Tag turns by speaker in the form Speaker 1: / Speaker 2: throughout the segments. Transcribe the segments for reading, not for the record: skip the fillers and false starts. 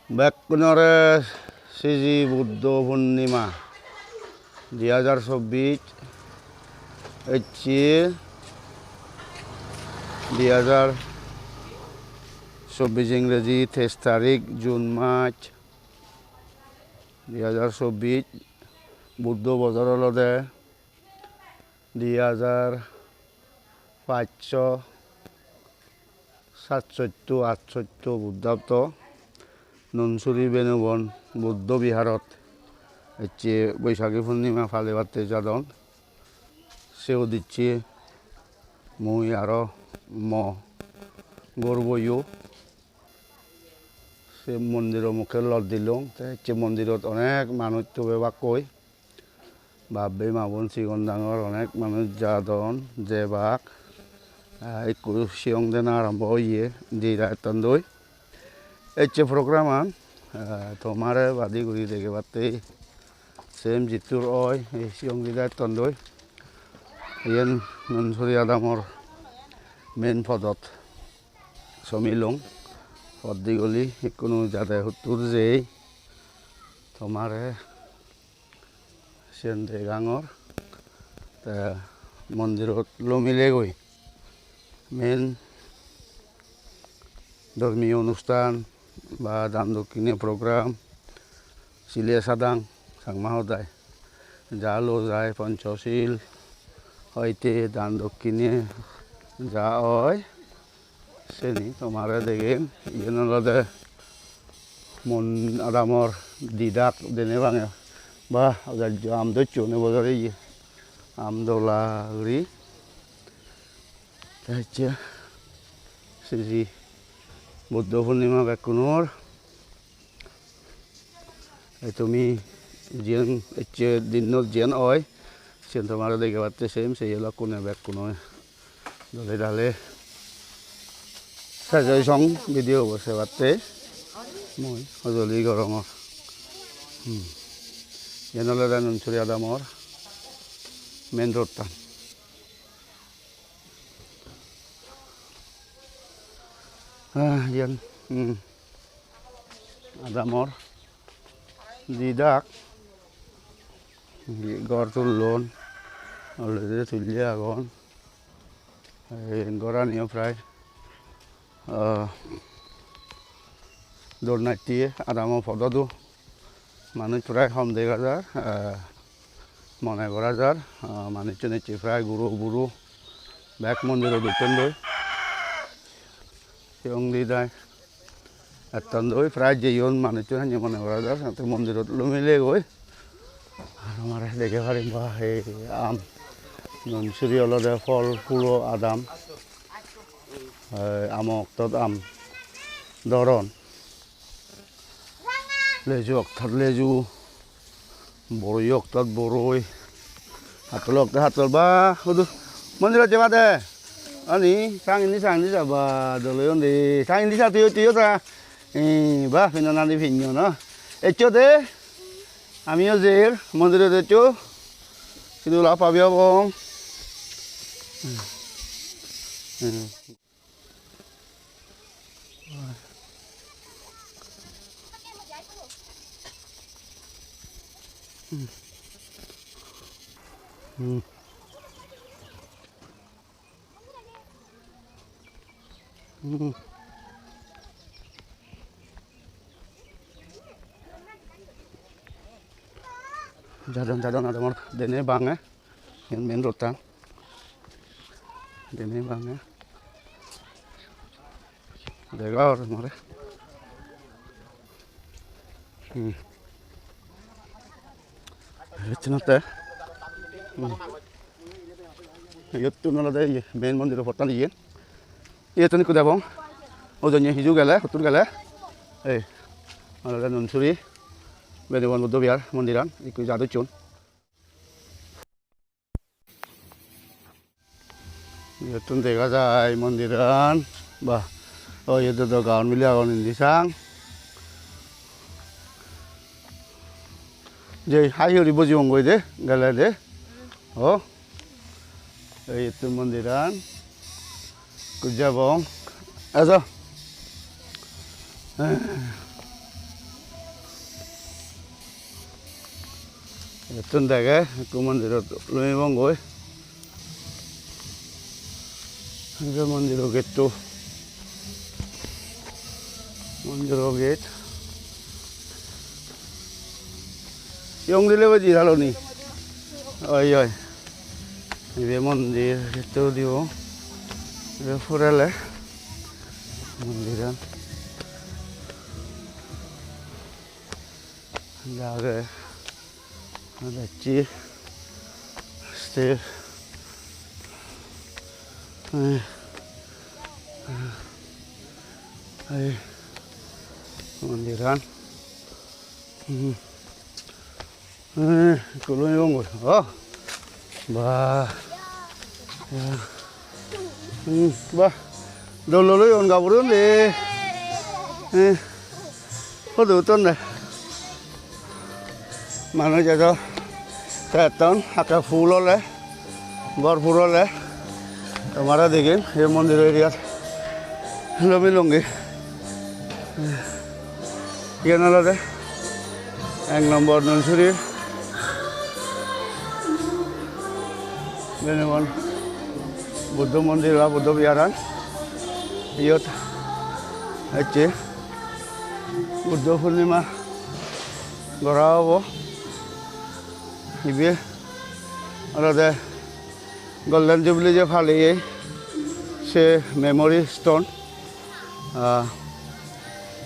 Speaker 1: ব্যাকুণরে শ্রী বুদ্ধ পূর্ণিমা 2024 হচ্ছে 2024 ইংরেজি 23 তারিখ জুন মাস 2024 বুদ্ধ বছর হলদে 2567 বুদ্ধাব্দ ননসুরি বেনুবন বুদ্ধ বিহারত হচ্ছে বৈশাখী পূর্ণিমা ফালেবাতে যাদন সেও দিচ্ছে মুই আরো গর্বইও সে মন্দিরের মুখে লদ দিলুম হচ্ছে মন্দিরত অনেক মানুষ তো বেবাক কই ভাববে মাবন সিগন ডাঙর অনেক মানুষ যাদন যে বাক একটু সিয়ং দেন আরম্ভ হইয়ে জিরা তন্দই হচ্ছে প্রোগ্রাম তোমারে বাদি ঘুরি দেখে পাতে সেম জিতুর ওই এই সিয়ং দিদা তন্দই ইয়ান ননসুরি আদামর মেন পদত সমিলং পদ্দি গলি কোনো যাতে হুতুর যেই তোমারে সেন দে গাঙর তা মন্দিরত লমিলে গই মেন ধর্মীয় অনুষ্ঠান বা দান দক্ষিণীয় প্রোগ্রাম সিলিয়া সাদাং সাংমা হদায় জালো যায় পঞ্চশীল হইতে দান দক্ষিণে যা হয় সেনি তোমারে দেখে ইয়ে মন আদামর দিদাক দেনে ভাঙে বা আমদ চুনে বজারে ইয়ে আমদোলা উড়ি হচ্ছে শ্রী বুদ্ধ পূর্ণিমা ব্যাকুণর তুমি জিয়ান হচ্ছে দিনত জিয়ান হয় সে তোমার দেখে পাচ্ছে সেম সেই হলো কোনে ব্যাকুণ দলে ডালে সাজাই সং ভিডিও বসে পাতে মই সজলি গরমর যেন ননসুরি আদামর মেন রোডটান ইয়ান আদামর দিদাক গড় তুললন অলরেডি তুলিয়ে আগন গড়ানিও প্রায় দৌড় নাইটিয়ে আদামর পদতো মানুষ প্রায় কম দেখা যার মনে করা যার মানুষজন হচ্ছে প্রায় গুরু বুড়ো ব্যাক মন্দিরও দুটেন দই সিয়ং দিদায় এতন দই প্রায় যেইন মানুষজন হানি মনে করা যার সাথে মন্দিরত লমিলে গই আর আমার দেখে পারিম বা এই আম ননসুরি অলদে ফল পুরো আদাম আমক্তত আম দরন লেজু অক্তত লেজু বড়ই অক্তত বড়ই হাতল অক্তত হাতল বা শুধু মন্দিরত যাবা দে আনি sang ini যাবা দলে অন্দি sang ini satu tiyo ta বা ফিনো নাদি ফিনো ন এচো দে আমিও জের মন্দিরে দেচো কিন্তু লা পাবিয়া বং Jadon adamor dene bange yang main rotan dene bange dega or more Rechnate yottu nala de main mondir portan yen iya tani kuda bong ojonye hiju gele hutur gele ei ala nonsuri বেদবন Buddha Bihar মন্দিরান একটু জাদু চুন ইয়তুন দেখা যায় মন্দিরান বা ও ইয়তো তো গাঁৱত মিলি আগন দিছাং যে high Hari বুঝি অঙ্গই দে গেলে দে ও ইয়তু মন্দিরান কুজাবং এসো Tun daga ku mandirot lumi bongoi. Aga mandiro getto. Mandiro get. Yung dile ba jiralo ni? Oi oi. Ibe mandir getto dio. Ibe furale. Mandiran. Daga. Ada ci. Steve. Mandiran. Kulung yung oh, bah, bah, dulu yung nggak burun deh, kok tuh nih, mana jadi, keton, agak full oleh, bor full oleh, kemarin dingin, ya mandir area, lebih longgi, ya nala deh, yang nomor nunsurir. Ini kan Buddha mandir lah, Buddha biaran. Iyot, aje. Buddha Purnima, Gorawo. Ibe, ada Golden Jubilee je phale ye, se memory stone.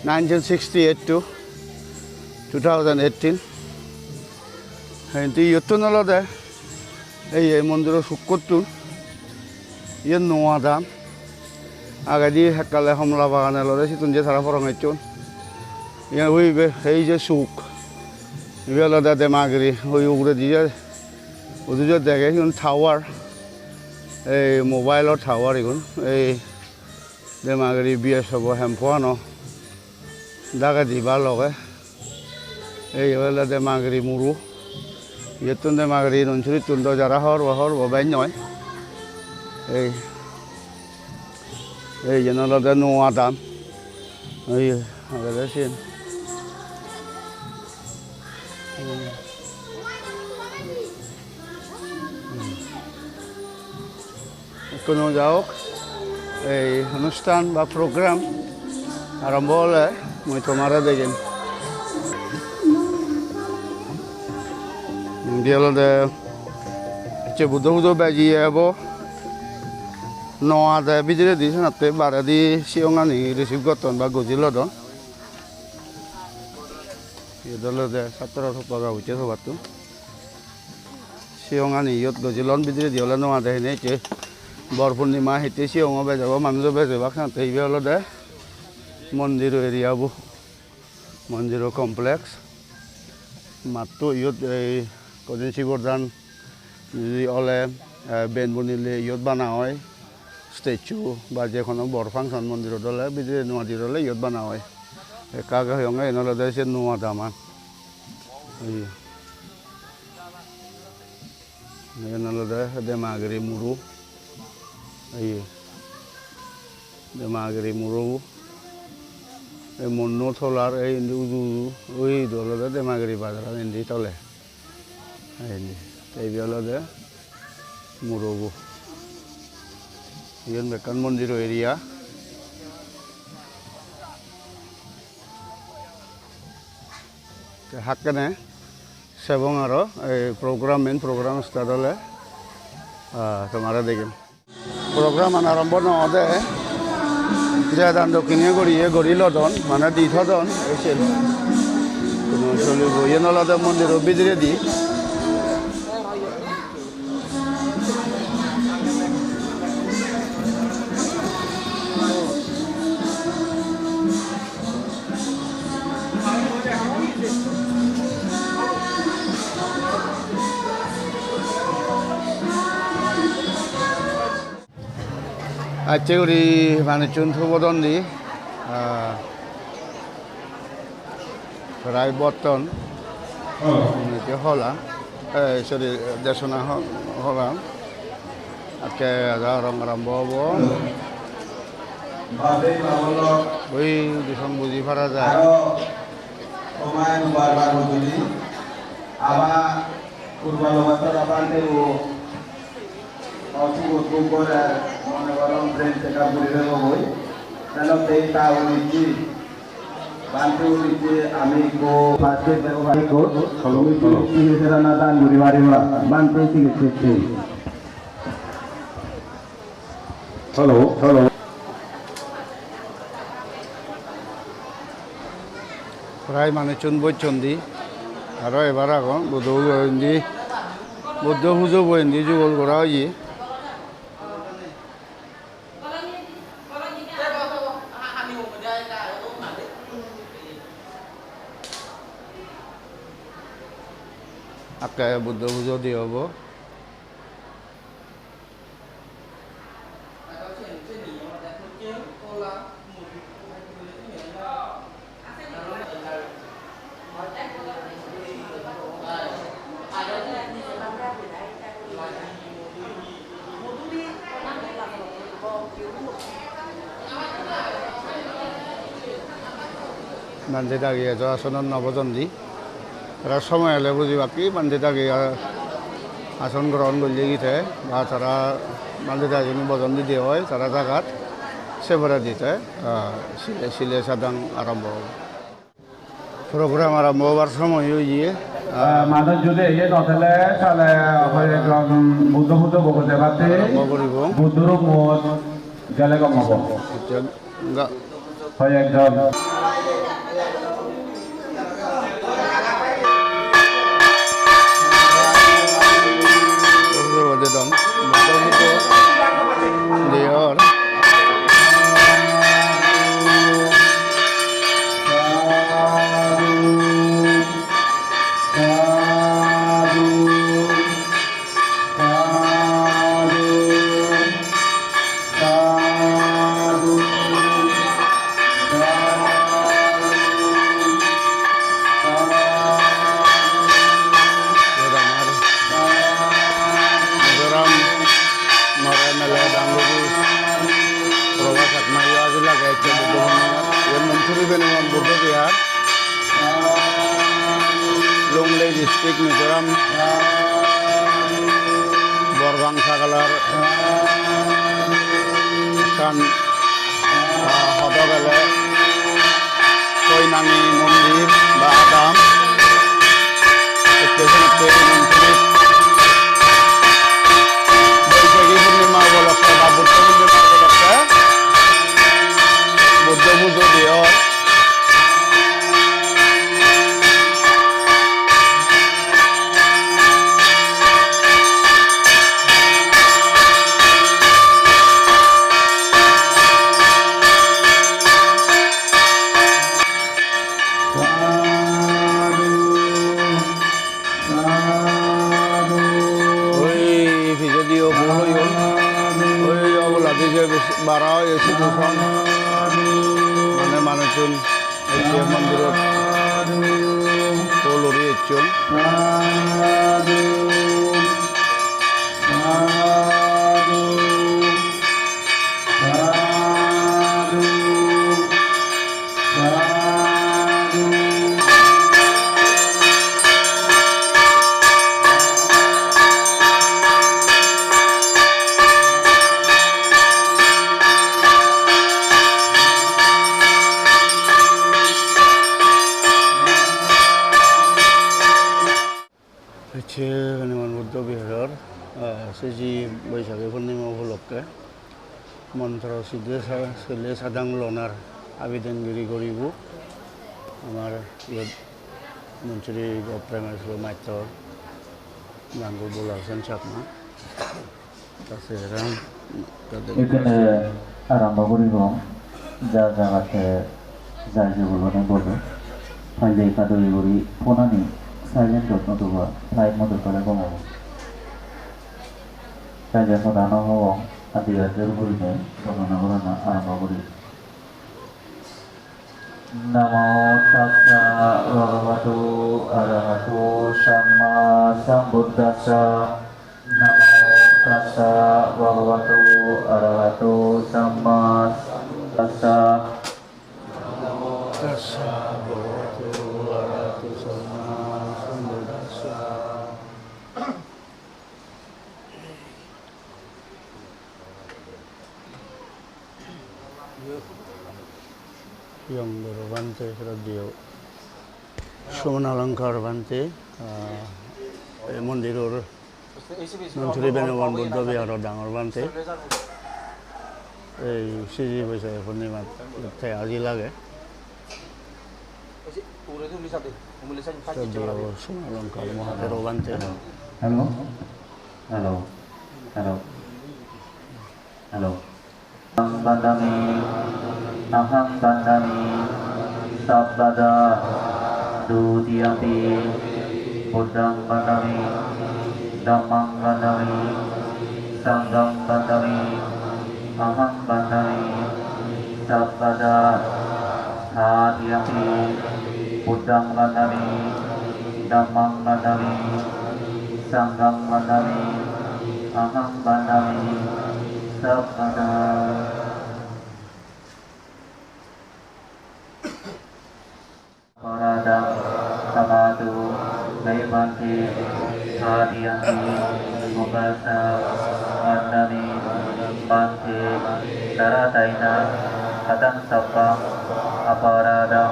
Speaker 1: 1968 to 2018. Nanti yutun ada. এই মন্দিৰৰ শুকতটোন ইয়ে নোৱা দাম আগাদি হেকালে সমলা বাগানে লৰে সিতুন যে সারা ফরঙাইচুন ইয়া হইবে এই যে সুক ইবেলা দাদে মাগরি হই উগরে দিয়ে ওদিকে দেখে ইউন টাওয়ার এই মোবাইলৰ টাওয়ার ইগুন এই দে মাগরি বিএস হব হেমফানো দাগা দিবা লগে এই ইবেলা দে মাগরি মুরু Yetun de magari nunsuri tundo jara hor babai nyoi. Jeno lo de nu adam. Ada sin. Kono jaok. অনুষ্ঠান বা program আরম্ভ হলে মই তোমারে দেখিম Dialode ce budo baji ebo no ada bijire di sana te bara di sionga ni receive goton ba gojilo don yodolode 1700 paga uche so batu sionga ni yot gojilon bijire diola no ada ne ce bor purnima hete sionga be jabo manu be jabo kan te iolode mondiro area bu mondiro complex matu yot Kodin Sibordan যদি অলে Ben বনিলে ইয়ত বানা হয় statue বা যে কোনো বড় function মন্দির দলে বিদে নোয়াদি দলে ইয়ত বানা হয় কাগা হয়ঙ্গা এনলে দেশে নোয়া দামান এনলে দে মাগরি মুরু দেমাগরি মুরু এই মন্নো থলার এই উজু ওই দলে দেমাগরি বাজার এন্দি তলে ini, tapi kalau ada murogo, ini mereka mandiro area, haknya, sebelum aro program start oleh, kemarin deh, program anak bono ada, jadi anda kini gori lodon, mana di lodon, esel, kemudian kalau ini ada mandiro bidiri di Aceh uri mana contoh bodon di, rai boton, ini ke Holland, sorry desona Holland, aceh ada orang bobo, wih di sana buji farada,
Speaker 2: Purbalawasara Banderu Osugut Bukore Monegaram Brain Check-up Buribe Bogoi Nano Tei Tauniji Bantu Uniji Amigo Pasti Amigo Sigi Serana Dan Buriwariwa Bantu Sigi Hello
Speaker 1: প্রায় মানুষজন বইচন্দি আর এবার এখন বুদ্ধ বইন্দি বুদ্ধ পুজো বইন্দি যুগল করা হয়ে আজকে বুদ্ধ পুজো দিয়ে হব বান্ধি দাগিয়ে তো আসনের নবজন্দি তারা সময় হলে বুঝি বাকি বান্ধি দাগিয়ে আসন গ্রহণ করলে গিয়ে বা তারা বান্ধি দাগিয়ে বজন্দি দিয়ে হয় তারা জায়গাত সেভরে দিতে সিলে সাদাং আরম্ভ হবে প্রোগ্রাম আরম্ভ হবার সময় গিয়ে
Speaker 2: মানুষ যদি ইয়ে নথলে তাহলে বুদ্ধ বুদ্ধ বকতে পারতে বুদ্ধর মত গেলে কম হব হয় একজন Dior Longley District Mizoram Borbang Sakalar kan Hodogale Koinangi Mondir Ba Adam Station Mantri Baishagi Purnima Upolokhe ba Buddha Purnima Upolokhe Buddha Pujo Diyor বারা এসে দূষণ মানে মানুষজন এই মন্দিরত লড়ি এসছেন হচ্ছে হনুমান বুদ্ধ বিহারের সেজি বৈশাখী পূর্ণিমা উপলক্ষে মন্ত্র সিলে সাদাং লনার আবেদনগিরি করিব আমার মন্ত্রী প্রেমেশ্বর মাত্র গাঙ্গুর বলাছেন চাকমা
Speaker 3: এখানে আরম্ভ করিব যা জায়গাতে যাই যেগুলো বলবো ফাইলে কাদরি করি ফোনানি সাইলেন্ট নতুবা লাইভ মতো করে কমাবো তাই যখন রান্না হব আদিবাসীর উপরে বর্ণনা করানো আরম্ভ করি নমো তাস্সা ভগবতো আরহাতো সাম্মা সাম্বুদ্দাস্সা নমো তাস্সা ভগবতো আরহাতো Samaa তাস্সা
Speaker 1: Yongdur Bante Radio Somanalangkar Bante মন্দিৰৰ নন্থুৰী বেনুৱান বুদ্ধ বিহাৰৰ ডাঙৰ বান্ধে এই শ্ৰী বৈশাখ পূৰ্ণিমাত আজি লাগে সোমালংকাৰ মহাদেৱ বান্ধে
Speaker 3: Hello. Hello. Hello. Hello. Bandami. Aham bandami. Sabbada. Dudiyampi. Buddham bandami. Dhammam bandami. Sangham bandami. Aham bandami. Sabbada. Dudiyampi. Buddham bandami. Dhammam bandami. Sangham bandami, aham bandami, sabbada. Paradam sabadu mevanti hadiyanti mukasa bandami banti darataina kadam sabbam aparadam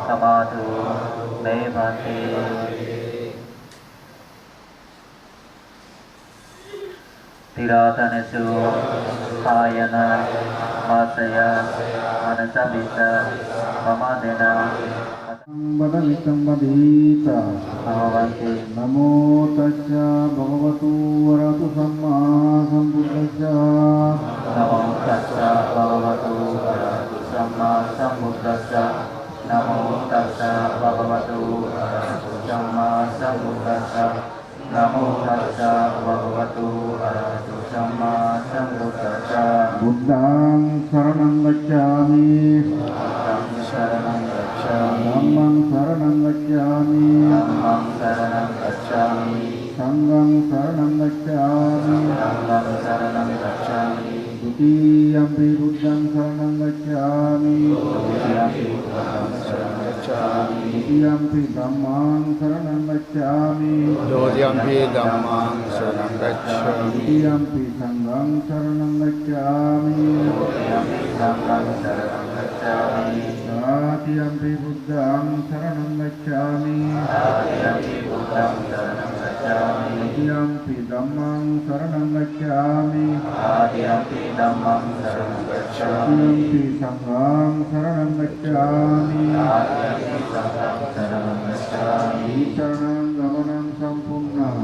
Speaker 3: sabadu mevanti. Tiratanesu ayana masaya manasabita pamadena
Speaker 2: Badamitam badita
Speaker 3: avanti
Speaker 2: Namo tassa bhagavatu arahato samma sambuddhassa
Speaker 3: namo tassa bhagavatu arahato samma sambuddhassa namo tassa bhagavatu arahato samma sambuddhassa namo tassa bhagavatu arahato samma sambuddhassa
Speaker 2: Buddhang saranang gacchami
Speaker 3: saranam gacchami
Speaker 2: Dhammang saranang gacchami
Speaker 3: dhammam saranam gacchami
Speaker 2: Sanghang saranang gacchami
Speaker 3: sangham saranam gacchami
Speaker 2: Dutiyampi buddhang saranang gacchami
Speaker 3: dutiyampi buddham saranam gacchami
Speaker 2: Dutiyampi dhammang saranang gacchami
Speaker 1: Dodiyampi Dhammang Saranam Gacchami
Speaker 2: Dutiyampi sanghang saranang gacchami
Speaker 3: dutiyampi sangham saranam gacchami
Speaker 2: Tatiyampi buddhang saranang gacchami
Speaker 3: dutiyampi buddham saranam gacchami
Speaker 2: Dutiyampi dhammang saranang gacchami
Speaker 3: dutiyampi dhammam saranam gacchami
Speaker 2: Dutiyampi sanghang saranang gacchami
Speaker 3: dutiyampi sangham saranam gacchami
Speaker 2: Saranang gamanang sampurnam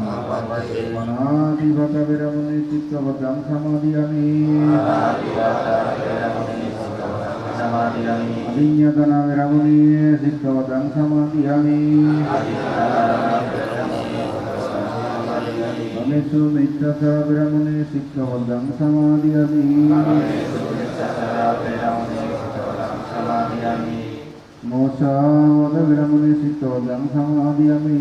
Speaker 2: Manadivata viramuni sikkhavadang samadhiyami Adinyatana viramuni sikkhavadang samadhiyami Amesu mittasa viramuni sikkhavadang samadhiyami Mosavada viramuni sikkhavadang samadhiyami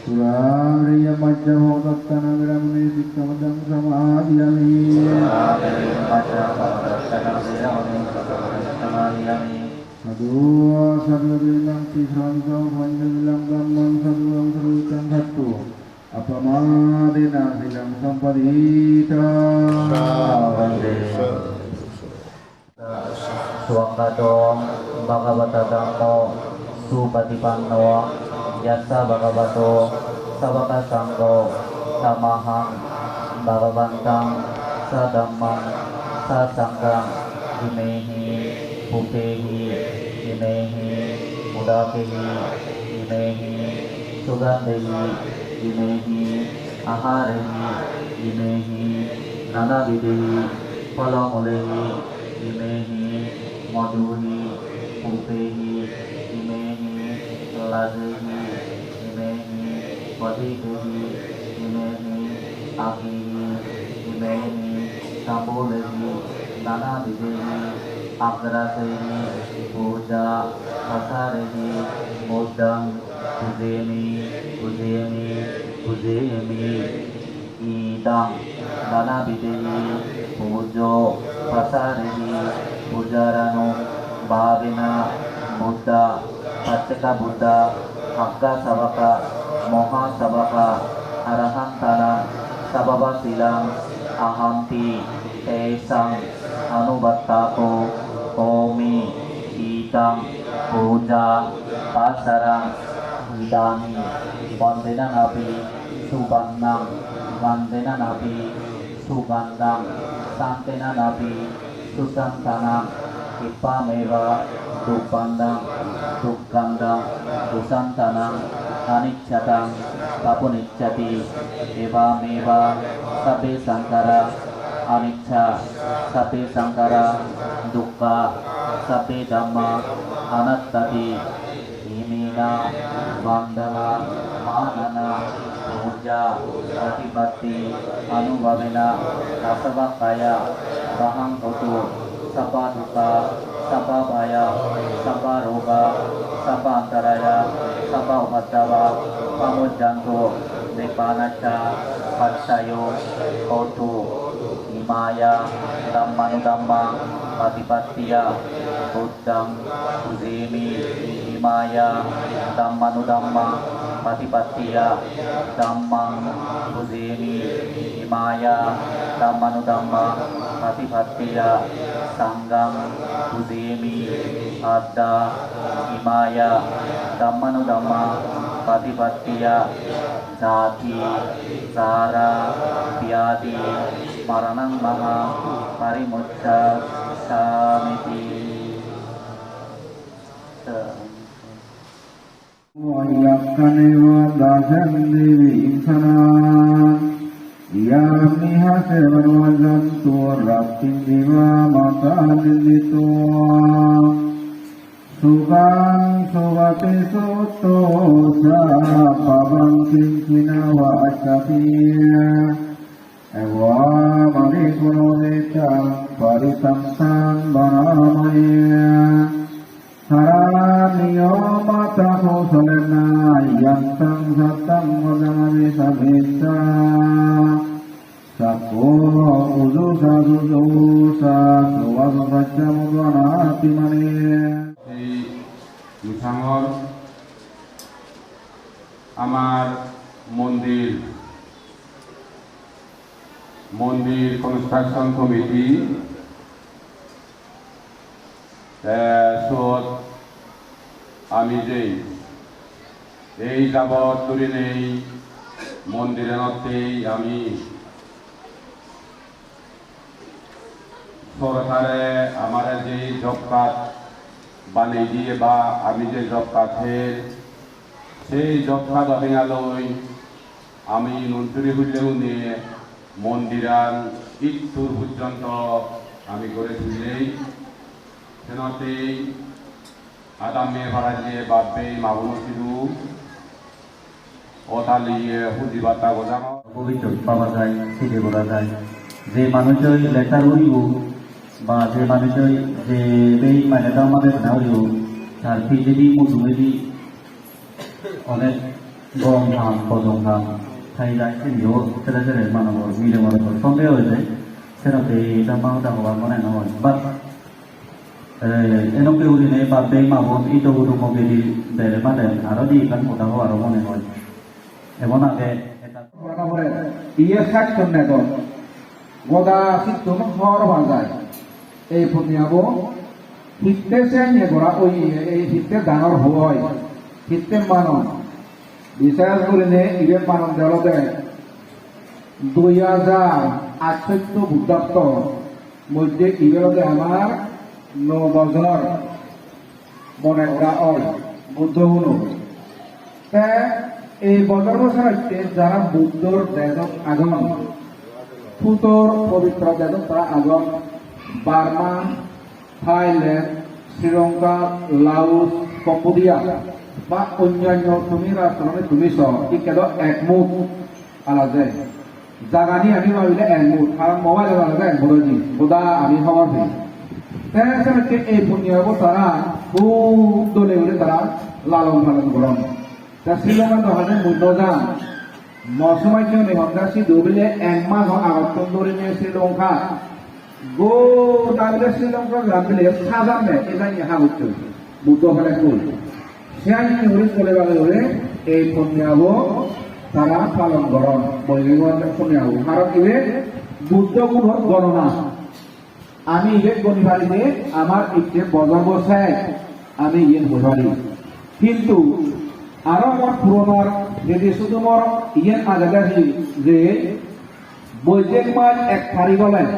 Speaker 2: Suramriya majjahodattana viramuni sikkhavadang samadhiyami Sadhuwa sarvabilang tisangkau panjabilang gammang sadhuang sarutan sattu Apamadena silang sampadita
Speaker 3: Suwangkadong Bhagavata Dhammo Supatipanno Yassa Bhagavato Savaka Sangho Samahang Bhagavantang Sadammang Sasangang Imehi Pupehi Imehi Mudakehi Imehi Sugandehi Imehi Aharehi Imehi Nanavidehi Palamulehi Imehi Madhuhi Pupehi Imehi Ladehi Imehi Vadikehi Imehi Akihi Imehi Sambolehi Nanavidehi Agrasehi Puja Pasarehi Buddhang Pujemi Pujemi Pujemi Idang Nanavidehi Pujo Pasarehi Pujarano Bhavina Buddha Pacceka Buddha Hakka Savaka Moha Savaka Arahantana Sababa Silang Ahampi Tesang anubattako komi idang puja pasarang idami bandena nabi subannang bandena nabi subandang santena nabi susantanang ipameva dupandang dukandang dusantanang aniccatam papunicchati evameva sabbe sankara anicca sabbe sankara dukkha sabbe dhamma anattati imina vandana manana puja pratipatti anubhavena rasavakaya bahang hotu sabba dukkha sabba bhaya sabba roga sabba antaraya sabba upaddava pamujjanto nibbanaca patsayo hotu imaya dhammanudhamma patipattiya buddham pujemi imaya dhammanudhamma patipattiya dhammam pujemi imaya dhammanudhamma patipattiya sangham pujemi adda imaya dhammanudhamma patipattiya jati sara vyadi maranang maha parimucca samiti.
Speaker 2: Wayakkanewa dasan dewi insanan Yamiha sevarvajantu raptin diva mata nindituam Sukang suvati sutto sapavam kinkina wa acatiya Ewa manikuno netang parisamsang banamaya Saraniyo mataho salena yantang satang vadamani sabhita Sako udu sa suvadu bachamudvanati mani
Speaker 4: মিঠাঙর আমার মন্দির construction committee সত আমি যে এই যাবৎ ধরে নেই মন্দিরের আমি সরকারে আমার যে জব কার্ড বানিয়ে দিয়ে বা আমি যে জব কার্ডের সেই জব কার্ড অভিঙালৈ আমি মন্ত্রী হইলেও নিয়ে মন্দিরান ইট্টুর পর্যন্ত আমি করে তুললেই সেনতেই আদামে ভাড়া দিয়ে বাপে মাগুনো সিধু অতালিয়ে হুদি বাতা গোজানো
Speaker 3: অভিযোগ পাওয়া যায় থেকে বলা যায় যে মানুষই লেটার উড়িব বা যে মানুষই যে এই মানে আমাদের না উড়িব তার পিজেডি মধুমেদি অনেক গরম ধান পদম ধান খাই যায় সেদিও সেটা সেটা মানব মিলে মনে করে সন্দেহ হয়ে যায় সেটাতে এটা মানটা হওয়ার মনে না হয় বাট এনকে উড়িনে বা বে মাবন ইটো গুরু মগেদি বেড়ে মানে আরো দি কান মোটা হওয়ারও মনে হয় এমন আগে
Speaker 2: ইয়ে সাক্ষর নেত গদা সিদ্ধ হর বাজায় এই পুনিয়াব হিতে সে গড়া ওই এই হিতে ডাঙর হয় হিতে মানন বিশেষ করে ইবে মানন দেওয়াতে 2068 খ্রিস্টাব্দ মধ্যে ইবেলতে আমার 9 বছর মনে করা হয় বুদ্ধ হলো এই বছর যারা বুদ্ধর দেশক আগমন ফুতর পবিত্র দেশক তারা আগমন Burma Thailand Sri Lanka Laos Cambodia বা অন্যান্য তুমি রাষ্ট্র তুমি সহ কেদ একমুখ আলাদা জাগানি আমি ভাবিলে একমুখ কারণ মোবাইল আলাদা একমুখ বোধা আমি খবর দিই এই পুণ্যব তারা খুব দলে উঠে তারা লালন পালন করেন শ্রীলঙ্কা নহলে মূল্য যান মৌসুমাই নিহন্ডা সিধুবিলে 1 মাস আগত ধরে নিয়ে শ্রীলঙ্কা গোটা শ্রীলঙ্কা গ্রামবিলে সাজামে এজাই হাবুত বুদ্ধ হলে কুল সিয়ানি হরি চলে গেলে হলে এই পুণ্যাব তারা পালন করেন বৈদিক পুণ্যাব কারণ ইবে বুদ্ধ গুণর গণনা আমি ইয়ে করি পারিতে আমার একটি বদর বসায় আমি ইয়ে হই কিন্তু আরো আমার পুরোনোর যদি শুধু মোর ইয়ে আগাগাছি যে বৈজ্ঞানিক মাস এক পারি গলেন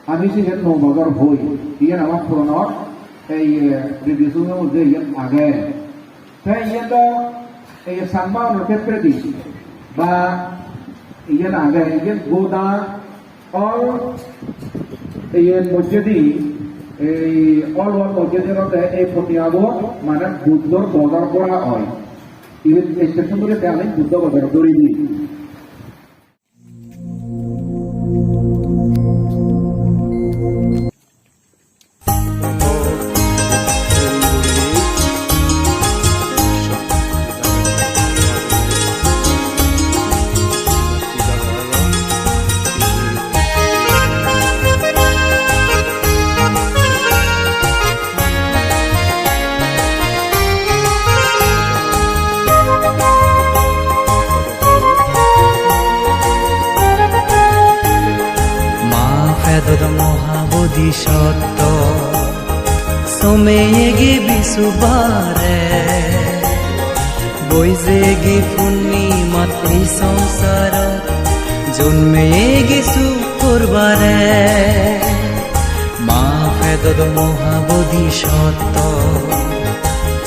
Speaker 2: আমি সেখানে বদর হই ইয়ে আমার পুরোনোর এই রেডিয়েশনের মধ্যে ইয়ে আগে তাই ইয়ে তো এই সাম্মানের ক্ষেত্রে দিই বা ইয়ে আগে ইয়ে গোদা অল এই মসজিদি এই অল মসজিদের এই প্রতিআবর মানে বুদ্ধর বদর করা হয় এই স্টেশন করে আমি বুদ্ধ বদর দৌড়ি দিই
Speaker 5: মহাবোধি সত্য সোমেয়েগি বিশুবারে বৈজেগি পূর্ণিমাত এই সংসারত জন্মেগি শুকুরবারে মা ফেদদ মহাবোধি সত্য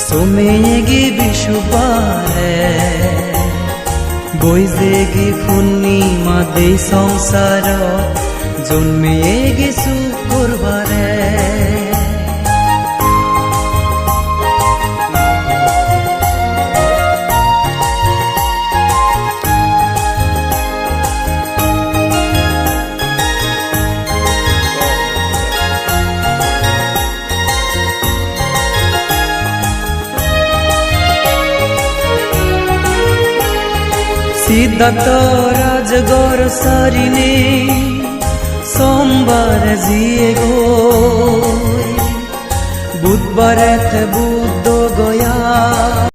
Speaker 5: সোমেয়েগি বিশুবারে বৈজেগি পূর্ণিমাত এই সংসারত জন্মিয়ে গেছু করবারে সিদ্ধার্থ রাজগড় সারিনে সোমবার জিয়ে গো বুধবারে বুদ্ধ গয়া